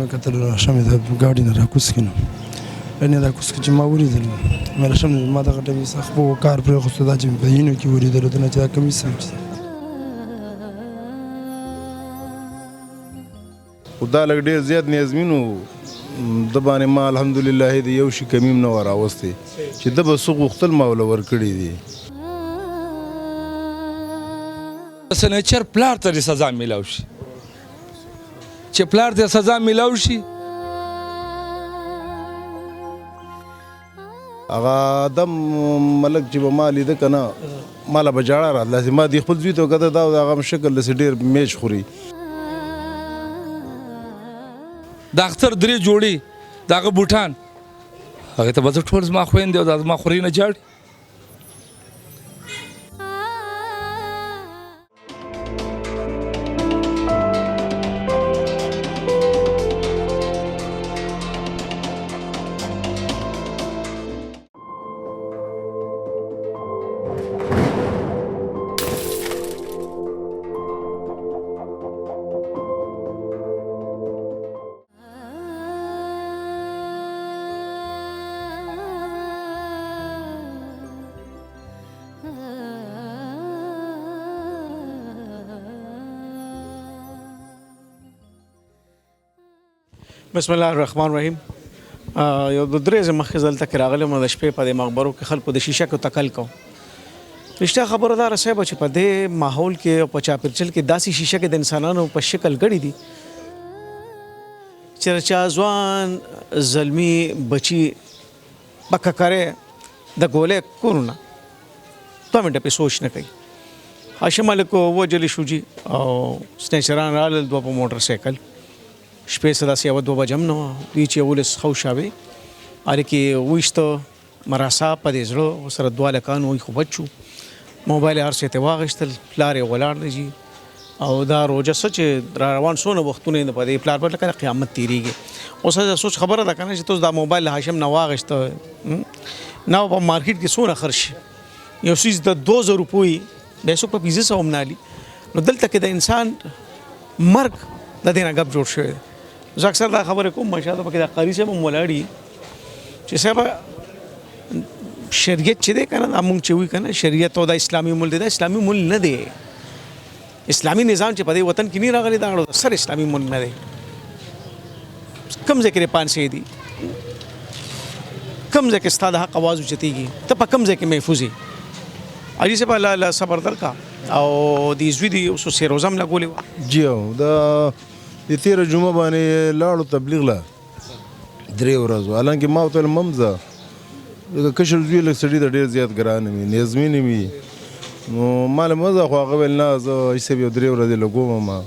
کتل راشم د ګاډي نه راکوز کینم لنه راکوز چې ما ولیدل مې راشم ما دغه ټیم څخه په کار پرې خو دا چې په یینو کې ولیدل د نه چې کمی سم خدا لګ ډیر زیات نیازمینو د باندې ما الحمدلله د یو شي کمیم نه وراوستي چې د بس غختل مولا ور کړی دي سنچر پلار ته سزا میلاو شي چې پلار ته سزا میلاو شي هغه آدم ملک چې به ما لیده که نه ماله به جاړه راتله ما دې خپل زوی ته وکته دا هغه شکل داسې ډېر میچ خوري د اختر درې جوړې د هغه بوټان هغې ته به زه ټول زما خویندې او دا زما خورۍ نه جاړي بسم الله الرحمن الرحیم یو د درې مخکې ځل تک راغلم د شپې په دې مقبرو کې خلکو د شیشه کو تکل کو رښتیا خبردار صاحب چې په دې ماحول کې او په چاپیرچل کې داسې شیشه کې د انسانانو په شکل غړي دي چې چا ځوان زلمی بچي پککره د ګولې کورونه تو منټه په سوچ نه کوي هاشم ملک وجلی شوجي او سنیچران رال دوه په موټر سایکل شپې سره داسې یوه دوه بجم نه وه دوی چې یولس خوشاوې هلې کې ویشته مراسا په دې زړه ورسره دوه هلکان وایي خو بچ شو موبایل یې هر څه ته واخیستل پلار یې ولاړ دی جي او دا روجه څه چې را روان څونه وختونه یې په دې پلار پر لکه قیامت تېرېږي اوس سوچ خبره ده که نه چې تاسو دا موبایل له هاشم نه واخیسته نه په مارکیټ کې څونه خرڅ یو څیز د 2000 روپۍ بیا څوک په 500 هم نه علي نو دلته کې د انسان مرګ د دې نه ګپ جوړ شوی دی زه اکثر دا خبره کوم ماشاءالله پکې دا قاري صاحب هم ولاړي چې صاحب شریعت چې دی که نه دا مونږ چې وایي که نه شریعت او دا اسلامي ملک دی دا اسلامي ملک نه دی اسلامي نظام چې په دې وطن کې نه راغلی دا سر اسلامي ملک نه دی کوم ځای کې پانسې دي کوم ځای کې ستا د حق اواز اوچتېږي ته په کوم ځای کې محفوظ یې حاجي صاحب الله صبر درکړه او دې زوی دې اوس سیروزه هم لګولې وه جی او د تیره جمعه باندې لاړو تبلیغ له 3 ورځو حالانکې ما ورته ویل ممځه کشر زوی لږ سړي ته ډېر زیات ګران وي نیازمین وي نو ما له مزه خو هغه ویل نه زه صاحب یو 3 ورځې لګوم ما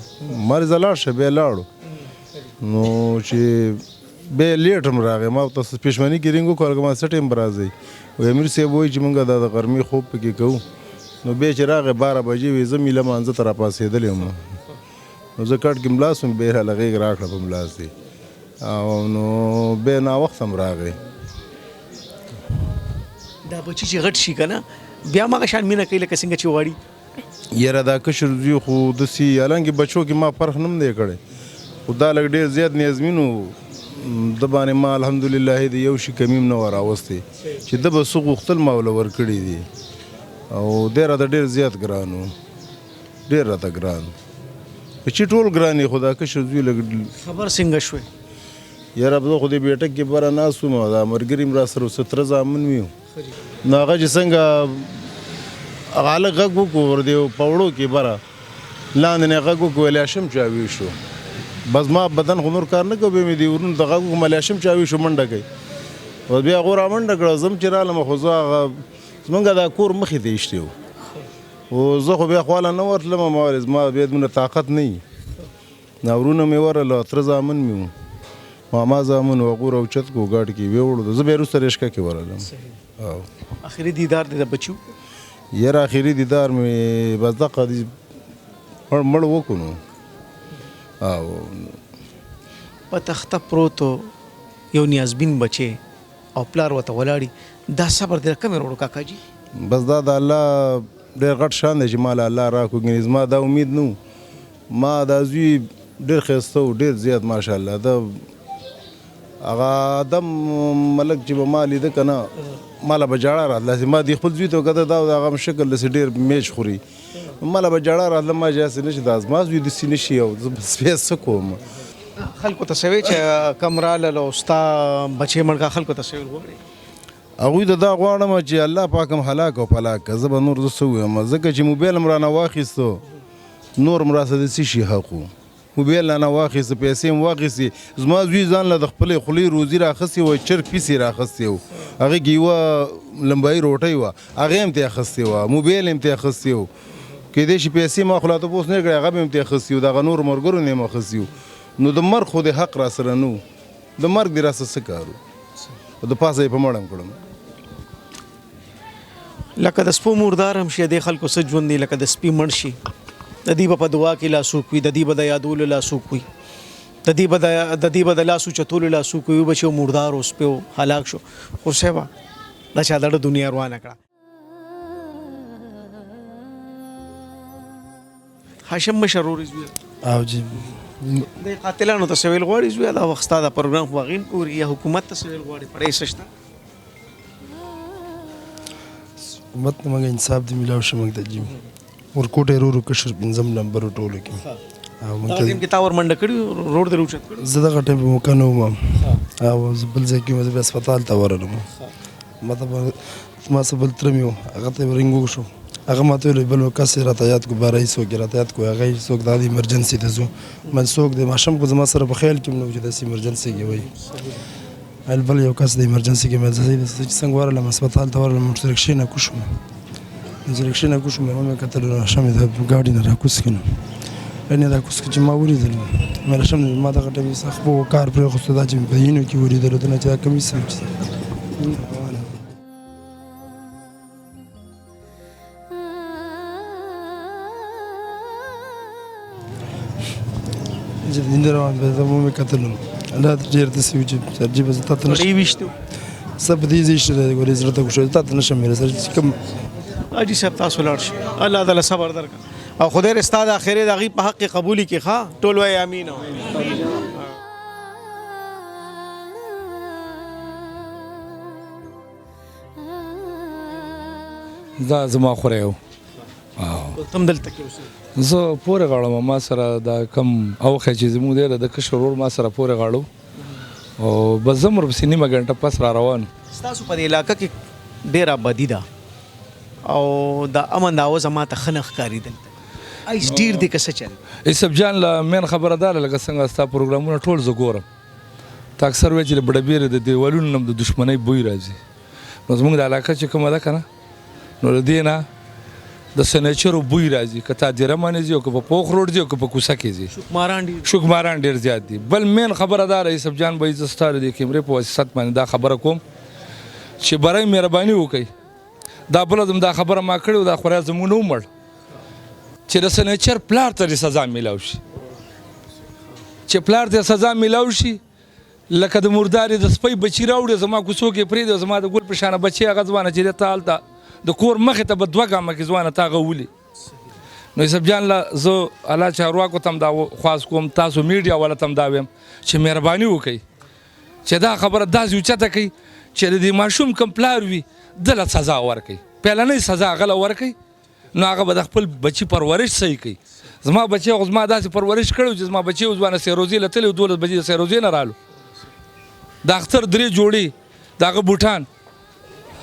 مالې زه لاړ شه بیا لاړو نو چې بیا لیټ هم راغی ما ورته پېشمني کې رینګ وکړل که ما څه ټایم به راځئ وایي امیر صاحب وایي چې مونږ دا د غرمې خوب پکې کوو نو بیا چې راغی 12 بجې وي زه میله مانځه ته راپاڅېدلی یم نو زه کټ کې ملاس وم بیا یې راله غېږ راکړه په ملاس دی او نو بیا ناوخت هم راغی دا بچي چې غټ شي که نه بیا مغه شان مینه کوي لکه څنګه چې غواړي یاره دا کشر زوی خو داسې حالانکې بچو کې ما فرق نه دی کړی خو دا لږ ډېر زیات نیازمینو د باندې ما الحمدلله د یو شي کمیم نه وراوستی چې د به څه غوښتل ما وله ورکړي دي او دی راته ډېر زیات ګران و ډېر راته ګران چې ټول ګران یې خو دا کشر زوی لږ خبر څنګه شوی یاره زه خو دې بیټک کې بره ناست وم او دا ملګري م راسره 17 زامن مې نو هغه چې څنګه هغه هلک غږ وکړو ور دې په وړو کې بره لاندې نه غږ وکړو ویل هاشم چاوي شو بس ما بدن خو نور کار نه کوو بیا مې دې ورونو ته غږ وکړم هاشم چاوي شو منډه کوي او بیا هغو رامنډه کړه زه هم چې رالم خو زه هغه زمونږ دا کور مخې ته ایشتی و او زه خو بیا خواله نه ورتلم ما ویل زما بیا دومره طاقت نه وي دا ورونه مې ورله 3 زامن مې وو ماما زامن وغور او چت کو ګاډ کې ویوړو زه بیا وروسته ریشکه کې ورغلم او اخري دیدار دې د بچو یاره اخري دیدار مې بس دقه مړ وکړو نو او په تخته پروت یو نیازبین بچی او پلار ورته ولاړي دا صبر دې کمې وروړو کاکا جي بس دا د الله ډېر غټ شان دی چې ما له الله راکړو ګنې زما دا امید نه ما دا زوی ډېر ښایسته و ډېر زیات ماشاءالله د هغه آدم ملک چې به ما لیده که نه ماله به جاړه راتله ما دې خپل زوی ته وکتل دا د هغه شکل داسې ډېر میچ خوري ماله به جاړه راتله ما چې هسې نه شي دا زما زوی داسې نه شي او زه بس بیا څه کوم خلکو ته سوي چې کم راغلل او ستا بچې مړ کا خلکو ته سوي غواړي هغوی ته دا غواړم چې الله پاک هم هلاک او پلاک که زه به نور زه څه ووایم ځکه چې موبایل هم رانه واخیستو نور هم راسه د څه شي حق و موبایل رانه واخیسته پیسې هم واخیستې زما زوی ځان له د خپلې خولې روزي راخیستې وه چرګ پیسې راخیستې و هغې کې یوه لمبایي روټۍ وه هغې هم ترې اخیستې وه موبایل هم ترې اخیستې و کیدای شي پیسې ما خو لا تپوس نه کړې هغه به هم ترې اخیستې و د هغه نورو ملګرو نه هم اخیستې و نو د مرګ خو د حق را سره نه و د مرګ دې راسه څه کار و د پاسه یې په مړم کړم لکه د سپو مردار هم شي د خلکو څه ژوند دی لکه د سپي مړ شي د دې به په دعا کې لاسوک وي د دې به د یادولو لاسوک وي د دې به د لاسو چتولو لاسوک وي به چې مردار اوس په هلاک شو خو صاحبه دا چا د دنیا روانه کړه هاشم مشرور زوی او جی د قاتلانو ته سویل غواړي زوی دا وخت دا پروګرام واغین پوری یا حکومت ته سویل غواړي پړې سشته حکومت نه مګ انصاف دی ملاو شمک د جیم ورکوټه رورو کشر پنځم نمبر ټولو کې او دا ټیم کې تاور منډه کړی روډ د روچت کړی زه دغه ټیم په موقع نه وم او بل ځای کې مې هسپتال ته ورغلم مطلب ما څه بل ترم یو هغه ته رنګو شو هغه ماته ویل بل کس راته یاد کو بارای څوک راته یاد کو هغه څوک د ایمرجنسي ته زو من څوک د ماشم کو زما سره په خیال کې نو چې د ایمرجنسي کې وای بل یو کس د ایمرجنسي کې مې څنګه ورغلم هسپتال ته ورغلم انجکشن کوشم مې کتل نو شمه د ګاډي نه راکوس کینم ان دا کوس چې ما ولیدل مې شم ما دغه ټیم څخه په کار پر خو ستدا چې په یینو کې ولیدل د نه چې کمی سم چې دندروان به زمو مې کتل الله ډیر د سوي چې سرجي به تاسو نه ری وشتو سب دې زیشته د ګورې زړه ته کوشش تاسو نشم مې سر کوم اجي سب تاسو لاړ شي الله تعالی صبر درک او خدای رستاد اخره دغه په حق قبولي کې ښا ټول وای امين دا زما خوره یو تم دلته کې اوسه زه پورې غاړم ما سره دا کم اوخه چې زموږ دی د کشر ورور ما سره پورې غاړو او بس زمر په نیمه غنټه پس را روان تاسو په علاقې کې ډیر آبادی ده او د امن داوز ما ته خنخ کاری دلته ایس ډیر د کس چل ایسب جان لا مین خبردار لکه څنګه ستا پروګرامونه ټول زګورم تا اکثر وی چې بډبیر د دیوالونو نم د دشمنی بوی راځي نو زموږ د علاقې چې کومه ده کنه نو دینه د سنیچر بوی راځي کته دیره باندې یو په پوخ روډ دی او په کوسه کې دی شوکماران ډیر زیات دي بل مین خبردار ایسب جان به عزت ستاره د کیمرې په واسطه باندې دا خبره کوم چې برای مهرباني وکړي دا بل زم دا خبره ما کړو دا خورا زمونږ عمر چې د سنیچر پلار ته سزا میلاو شي چې پلار ته سزا میلاو شي لکه د مرداري د سپي بچی راوړي زما کوڅو کې پرې د زما د ګل په شان بچي هغه ځوانه چې ته حالت د کور مخې ته بدوه ګامه کې ځوانه تا غولي نو سب جان لا زه الله چارواکو تم دا خاص کوم تاسو میډیا ولا تم دا ویم چې مهرباني وکړي چې دا خبره داسې اوچته کوي چې د دې ماشوم کم پلار وي دله سزا ورکړي پهلنۍ سزا غله ورکړي نو هغه به د خپل بچي پرورش صحیح کوي زما بچي خو زما داسې پرورش کړی چې زما بچي ځوانه سیروزي له تللی 12 بجې د سیروزي نه رالو د اختر 3 جوړې د هغه بوټان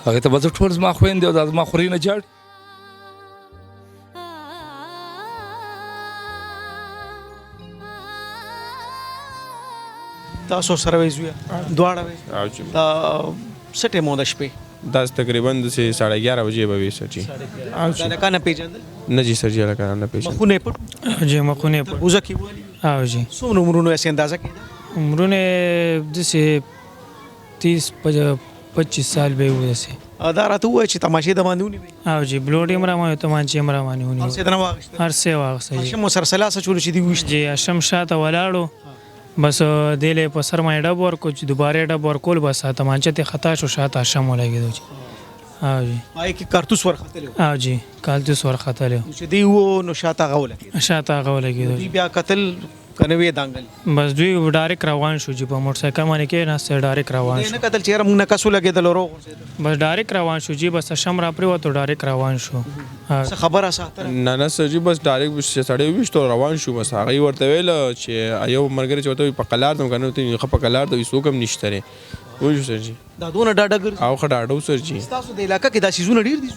هغې ته به زه ټول زما خویندې او دا زما خورۍ نه جاړي تاسو سره وې زویا دواړه وې دا څه ټیمو د شپې دا تقریبا د 11:30 بجې به وي سر جی دا لکانه پیژندل نه جی سر جی لکانه نه پیژندل مخونه پټ جی مخونه پټ وزه کی والی او جی څومره عمرونه یې اندازه کړه عمرونه دسه 30-25 سال به وځي دا راته وای چې تماشې د باندې ونی او جی بلوډ امرا ما تمانچې امرا مانی ونی څه دنا واغشت هر څه واغسته شم مسلسله چول چې دی وښ جی اشم شاته ولاړو بس دله په سر ما ډب ورکو چې دوباره ډب ورکول بس تمانچې ته خطا شو شاته شم ولګیدو او جی پای کې کارتوس ورختلو او جی کارتوس ورختلو چې دی وو نو شاته غول کې شاته غول کېدو بیا قتل کنه وی دانګل بس دوی ډایرک روان شو چې په موټر سایکل باندې کې ناسته ډایرک روان شو نه کتل چیرې موږ نه کسو لګېدل ورو بس ډایرک روان شو جی بس شم را پرې وته ډایرک روان شو څه خبره ساتره نه نه سر جی بس ډایرکټ سړی وشتو روان شو بس هغه ورته ویل چې ایو مرګري چې وته په قلار دم کنه ته خپ قلار د وسو کم نشته ری وایو سر جی دا دونه ډاډه ګرځي او خډاډو سر جی تاسو د علاقې کې دا سيزونه ډیر دي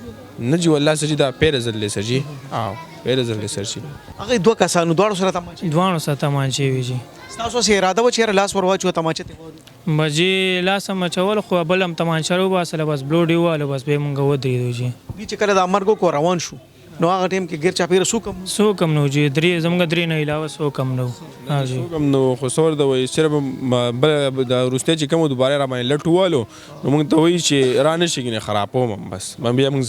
نه جی والله سر جی دا پیر زل سر جی او پیر زل سر جی هغه دوه کسانو دواړو سره تماچې دوانو سره تمانچې وی جی تاسو سره اراده و چې لاس ور واچو تماچې ته بجی لاس مچول خو بل هم تمانچرو باسله بس بلوډي واله بس به مونږ ودرېدو جی دي چې کله د امرګو کو روان شو نو هغه ټیم کې غیر چا پیر سو کم سو کم نو جی درې زمونږ درې نه علاوه سو کم نو ها جی کوم نو خو سور د وای صرف د روسته چې کوم دوباره را باندې لټوالو نو موږ ته وای چې را نشي کنه خرابوم بس من بیا موږ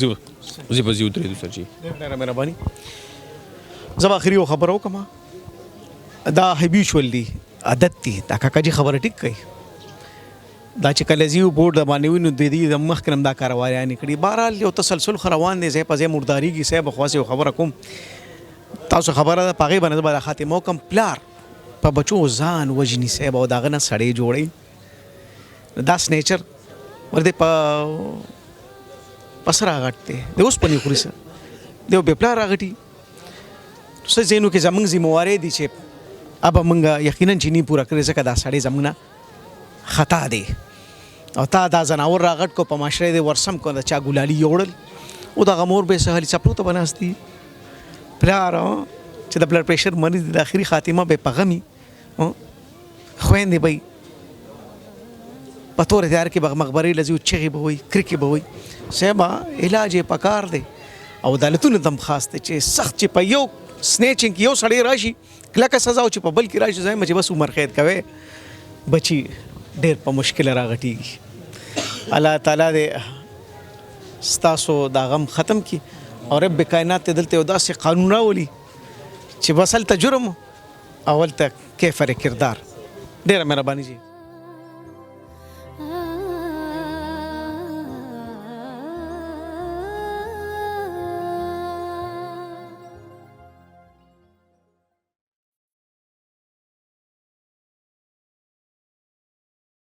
زی په زیو درې سر جی ډېر مهرباني زما اخري خبرو کما دا هبیچول دي عادت دي دا کاکا جی خبره ټیک کوي دا چې کله زیو بورډ باندې وینو د دې د مخکرم دا کاروای نه کړي بهرحال یو تسلسل روان دي زه په ځای مرداریږي صاحب خاصه خبره کوم تاسو خبره ده پاغي باندې به خاتمه کوم پلار په بچو ځان وجني صاحب او داغه نه سړی جوړي دا نیچر ورته په پسرا غټته د اوس پني خوري سره دیو به پلار غټي څه زینو کې زمنګ ذمہواری دي چې اب موږ یقینا چې نه پورا کړی ځکه دا سړی زمنګ نه خطا دی او تا دا زناور راغټ کو په معاشره دې ورسم کو دا چا ګولالي یوړل او دا غمور به سهالي چپلو ته بناستي پلار چې د بلډ پریشر مریض د اخري خاتمه به پغمي خويندې به پتور تیار کې مقبره لزیو چغي به وي کرکی به وي سبا علاج پکار دی او عدالتونو دم خاص ته چې سخت چې په یو سنیچینګ یو سړی راشي کله سزا او چې په بل کې راشي ځای مچ بس عمر قید کوي بچي ډېر په مشکل راغټيږي الله تعالی دې ستاسو دا غم ختم کی او رب کائنات دلته یو داسې قانون راولي چې بسل ته جرم اول ته کیفر کردار ډېر مهرباني جی